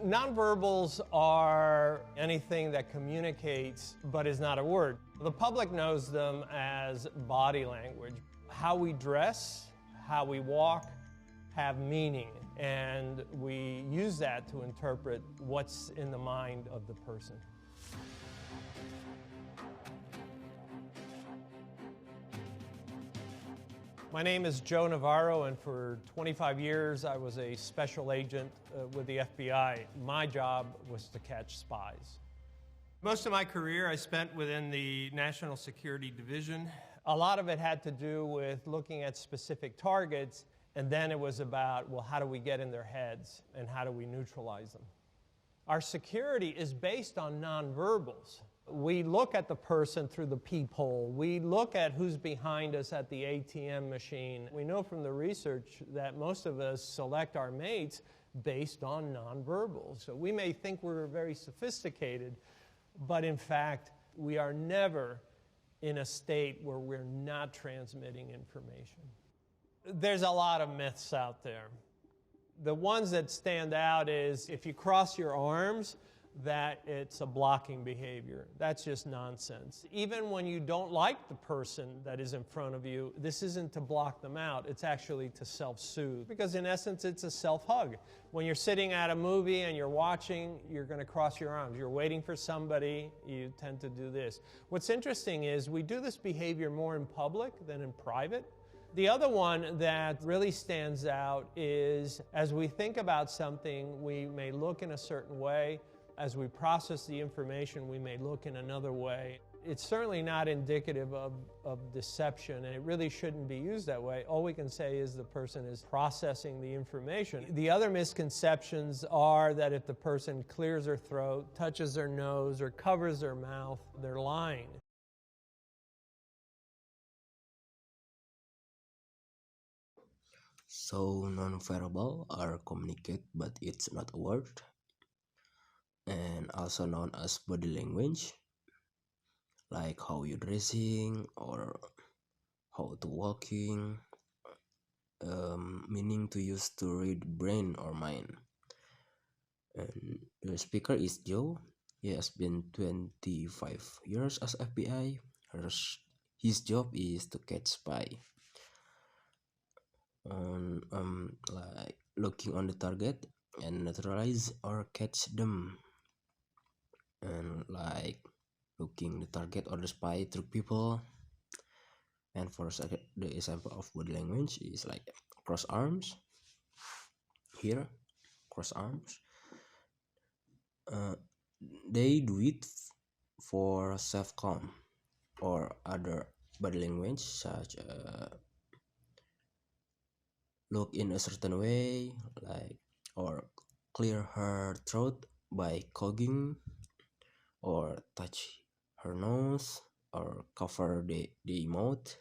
Nonverbals are anything that communicates but is not a word. The public knows them as body language. How we dress, how we walk, have meaning, and we use that to interpret what's in the mind of the person. My name is Joe Navarro, and for 25 years I was a special agent with the FBI. My job was to catch spies. Most of my career I spent within the National Security Division. A lot of it had to do with looking at specific targets, and then it was about, well, how do we get in their heads and how do we neutralize them? Our security is based on nonverbals. We look at the person through the peephole. We look at who's behind us at the ATM machine. We know from the research that most of us select our mates based on nonverbals. So we may think we're very sophisticated, but in fact, we are never in a state where we're not transmitting information. There's a lot of myths out there. The ones that stand out is if you cross your arms, that it's a blocking behavior. That's just nonsense. Even when you don't like the person that is in front of you, this isn't to block them out, it's actually to self-soothe. Because in essence, it's a self-hug. When you're sitting at a movie and you're watching, you're going to cross your arms. You're waiting for somebody, you tend to do this. What's interesting is we do this behavior more in public than in private. The other one that really stands out is as we think about something, we may look in a certain way. As we process the information, we may look in another way. It's certainly not indicative of deception, and it really shouldn't be used that way. All we can say is the person is processing the information. The other misconceptions are that if the person clears their throat, touches their nose, or covers their mouth, they're lying. So non-verbal are communicate, but it's not a word, and also known as body language, like how you dressing or how to walking, meaning to use to read brain or mind. And the speaker is Joe. He has been 25 years as FBI. His job is to catch spy. Like looking on the target and neutralize or catch them, and like looking the target or the spy through people. And for the example of body language is like cross arms here, cross arms. They do it for self-calm, or other body language such look in a certain way, like, or clear her throat by coughing, or touch her nose, or cover the mouth.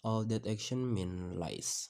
All that action mean lies.